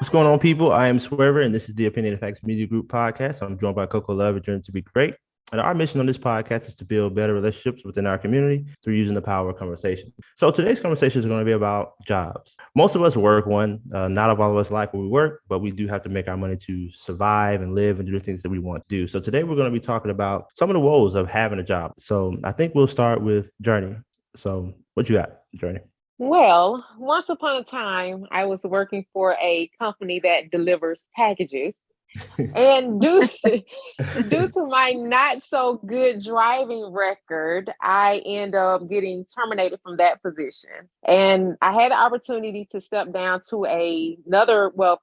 What's going on, people? I am Swerver, and this is the Opinionated Facts Media Group podcast. I'm joined by Coco Love, a journey to be great. And our mission on this podcast is to build better relationships within our community through using the power of conversation. So today's conversation is going to be about jobs. Most of us work one. Not all of us like where we work, but we do have to make our money to survive and live and do the things that we want to do. So today we're going to be talking about some of the woes of having a job. So I think we'll start with Journey. So what you got, Journey? Well, once upon a time, I was working for a company that delivers packages. And due to my not so good driving record, I end up getting terminated from that position. And I had the opportunity to step down to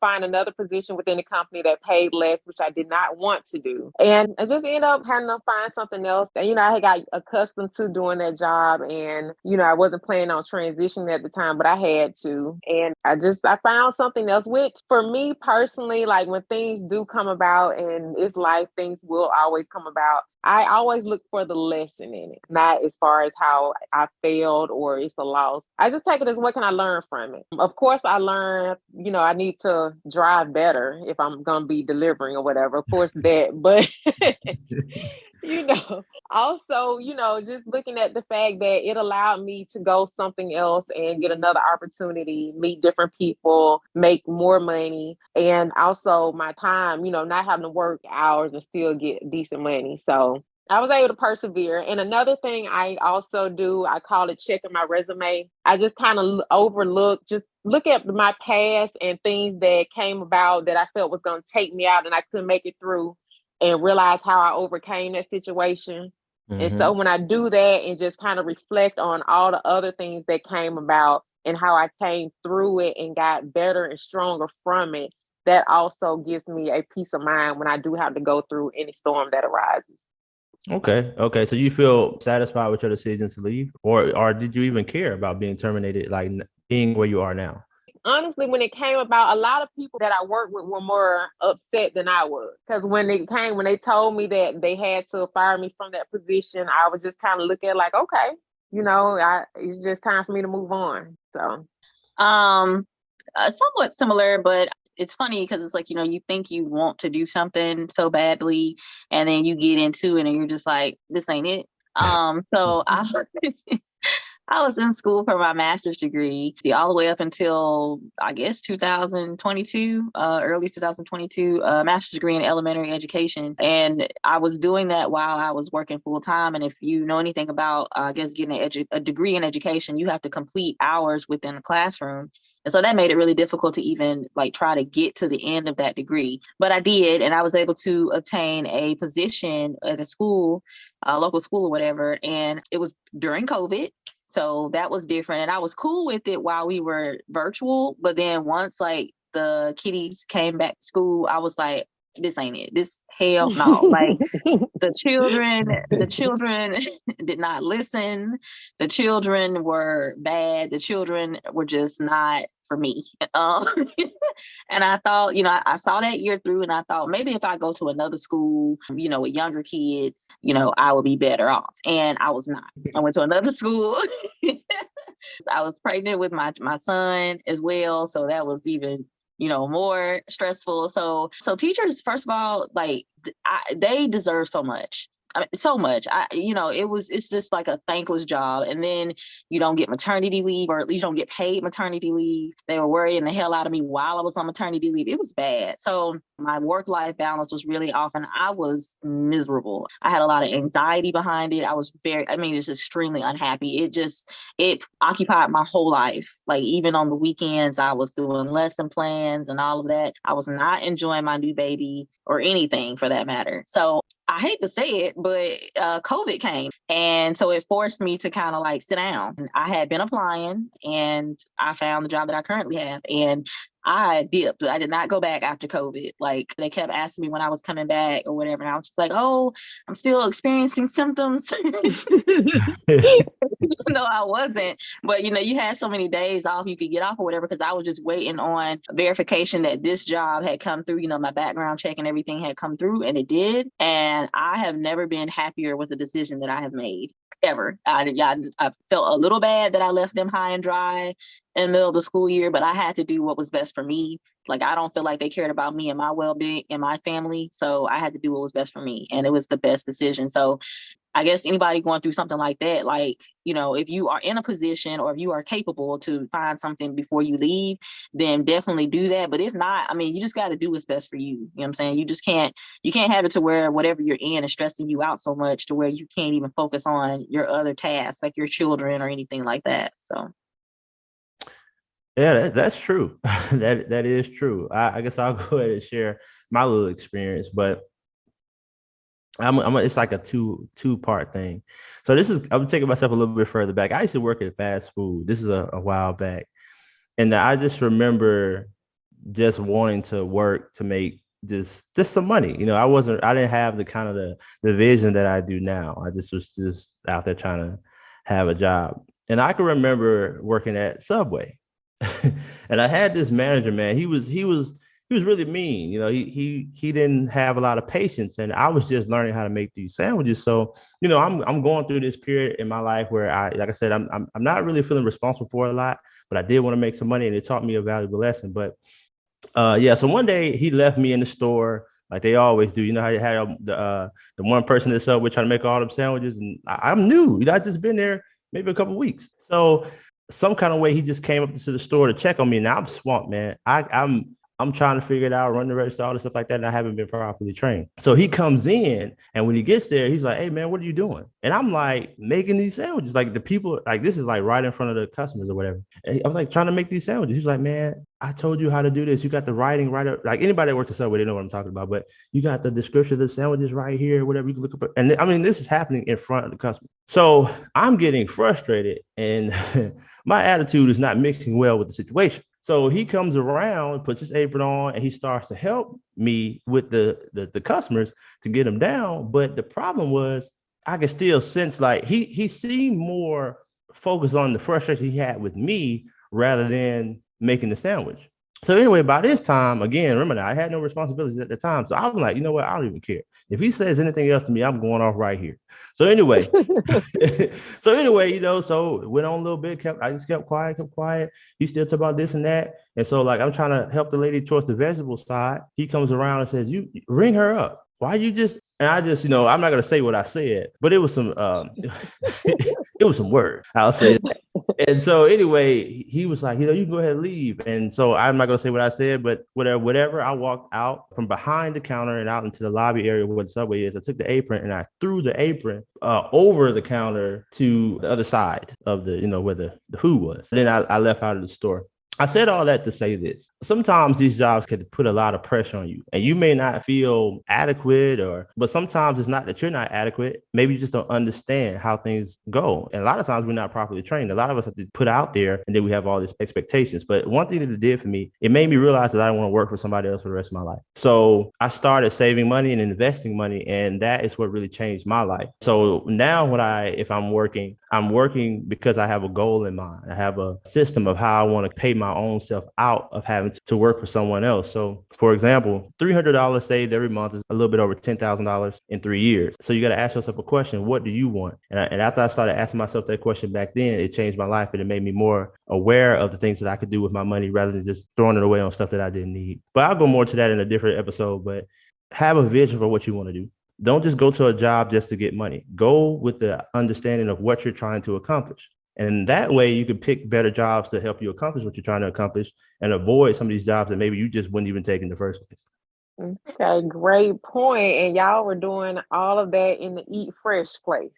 find another position within the company that paid less, which I did not want to do. And I just ended up having to find something else. And, I had got accustomed to doing that job, and, I wasn't planning on transitioning at the time, but I had to. And I found something else, which for me personally, like when things do come about and it's life, things will always come about. I always look for the lesson in it, not as far as how I failed or it's a loss. I just take it as what can I learn from it. Of course, I learned, I need to drive better if I'm going to be delivering or whatever. Of course, that, but also, just looking at the fact that it allowed me to go something else and get another opportunity, meet different people, make more money, and also my time, not having to work hours and still get decent money. So I was able to persevere. And another thing I also do, I call it checking my resume. I just kind of look at my past and things that came about that I felt was going to take me out and I couldn't make it through, and realize how I overcame that situation. Mm-hmm. And so when I do that and just kind of reflect on all the other things that came about and how I came through it and got better and stronger from it, that also gives me a peace of mind when I do have to go through any storm that arises. Okay. So you feel satisfied with your decision to leave, or did you even care about being terminated, like being where you are now? Honestly, when it came about, a lot of people that I worked with were more upset than I was. Because when they told me that they had to fire me from that position, I was just kind of looking at like, okay, it's just time for me to move on. So, somewhat similar, but it's funny because it's like, you think you want to do something so badly, and then you get into it and you're just like, this ain't it. So I was in school for my master's degree all the way up until, I guess, 2022, early 2022, master's degree in elementary education. And I was doing that while I was working full time. And if you know anything about, getting a degree in education, you have to complete hours within the classroom. And so that made it really difficult to even try to get to the end of that degree. But I did, and I was able to obtain a position at a school, local school or whatever. And it was during COVID. So that was different. And I was cool with it while we were virtual. But then once the kiddies came back to school, I was like, this ain't it. This hell no. The children did not listen. The children were bad. The children were just not for me. And I thought, I saw that year through, and I thought maybe if I go to another school, with younger kids, I would be better off. And I was not. I went to another school. I was pregnant with my son as well. So that was even more stressful. So teachers, first of all, they deserve so much. I mean, so much. It's just like a thankless job. And then you don't get maternity leave, or at least you don't get paid maternity leave. They were worrying the hell out of me while I was on maternity leave. It was bad. So my work-life balance was really off, and I was miserable. I had a lot of anxiety behind it. I was just extremely unhappy. It occupied my whole life. Even on the weekends, I was doing lesson plans and all of that. I was not enjoying my new baby or anything for that matter. So I hate to say it, but COVID came. And so it forced me to kind of sit down. I had been applying, and I found the job that I currently have. And I dipped. I did not go back after COVID. They kept asking me when I was coming back or whatever. And I was just like, oh, I'm still experiencing symptoms. No, I wasn't. But, you had so many days off you could get off or whatever, because I was just waiting on verification that this job had come through. My background check and everything had come through, and it did. And I have never been happier with the decision that I have made. Ever. I felt a little bad that I left them high and dry in the middle of the school year, but I had to do what was best for me. Like, I don't feel like they cared about me and my well-being and my family. So I had to do what was best for me. And it was the best decision. So I guess anybody going through something like that, like, you know, if you are in a position or if you are capable to find something before you leave, then definitely do that. But if not, I mean, you just got to do what's best for you. You know what I'm saying? You can't have it to where whatever you're in is stressing you out so much to where you can't even focus on your other tasks, like your children or anything like that. So. Yeah, that's true. That is true. I guess I'll go ahead and share my little experience, but it's like a two-part thing. So I'm taking myself a little bit further back. I used to work at fast food. This is a while back. And I just remember just wanting to work to make just some money. You know, I didn't have the kind of the vision that I do now. I just was just out there trying to have a job. And I can remember working at Subway. And I had this manager, man. He was really mean. You know, he didn't have a lot of patience, and I was just learning how to make these sandwiches. So, you know, I'm going through this period in my life where like I said, I'm not really feeling responsible for a lot, but I did want to make some money, and it taught me a valuable lesson. But yeah, so one day he left me in the store like they always do. You know how you had the one person that's up with trying to make all them sandwiches, and I'm new. You know, I just been there maybe a couple of weeks. So some kind of way he just came up to the store to check on me. Now I'm swamped, man. I'm trying to figure it out, run the register, all this stuff like that, and I haven't been properly trained. So he comes in, and when he gets there, he's like, "Hey, man, what are you doing?" And I'm like, making these sandwiches. Like the people, like this is like right in front of the customers or whatever. And I was like trying to make these sandwiches. He's like, "Man, I told you how to do this. You got the writing right up. Like anybody that works at Subway, they know what I'm talking about. But you got the description of the sandwiches right here, whatever you can look up." And I mean, this is happening in front of the customer. So I'm getting frustrated, and my attitude is not mixing well with the situation. So he comes around, puts his apron on, and he starts to help me with the customers to get them down. But the problem was I could still sense like he seemed more focused on the frustration he had with me rather than making the sandwich. So anyway, by this time, again, remember now, I had no responsibilities at the time. So I was like, you know what? I don't even care. If he says anything else to me, I'm going off right here. So anyway, you know, so it went on a little bit. I just kept quiet. He still talked about this and that. And so like, I'm trying to help the lady towards the vegetable side. He comes around and says, "You ring her up. Why you just," and I just, you know, I'm not going to say what I said, but it was some, it was some words. I'll say that. And so anyway, he was like, you know, you can go ahead and leave. And so I'm not going to say what I said, but whatever. I walked out from behind the counter and out into the lobby area where the Subway is. I took the apron and I threw the apron over the counter to the other side of the, you know, where the food was. And then I left out of the store. I said all that to say this. Sometimes these jobs can put a lot of pressure on you, and you may not feel adequate, but sometimes it's not that you're not adequate. Maybe you just don't understand how things go. And a lot of times we're not properly trained. A lot of us have to put out there, and then we have all these expectations. But one thing that it did for me, it made me realize that I don't want to work for somebody else for the rest of my life. So I started saving money and investing money, and that is what really changed my life. So now if I'm working because I have a goal in mind. I have a system of how I want to pay my own self out of having to work for someone else. So for example, $300 saved every month is a little bit over $10,000 in 3 years. So you got to ask yourself a question: what do you want? And after I started asking myself that question back then, it changed my life, and it made me more aware of the things that I could do with my money rather than just throwing it away on stuff that I didn't need. But I'll go more to that in a different episode. But have a vision for what you want to do. Don't just go to a job just to get money. Go with the understanding of what you're trying to accomplish. And that way you can pick better jobs to help you accomplish what you're trying to accomplish and avoid some of these jobs that maybe you just wouldn't even take in the first place. Okay, great point. And y'all were doing all of that in the Eat Fresh place.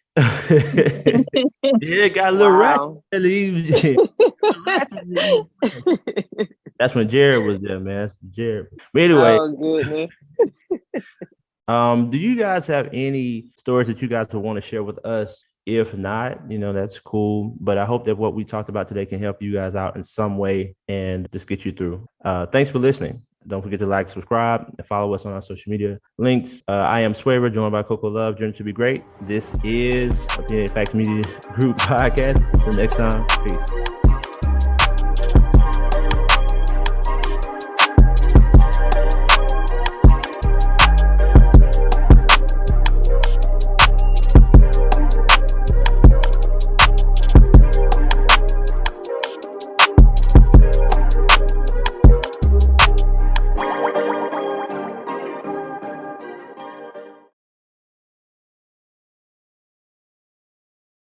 Yeah, got a little ratchet. That's when Jared was there, man. That's Jared. But anyway. Oh, goodness. Do you guys have any stories that you guys would want to share with us? If not, you know, that's cool. But I hope that what we talked about today can help you guys out in some way and just get you through. Thanks for listening. Don't forget to like, subscribe, and follow us on our social media links. I am Swaver, joined by Coco Love. Journey to be great. This is Opinionated Facts Media Group Podcast. Until next time, peace.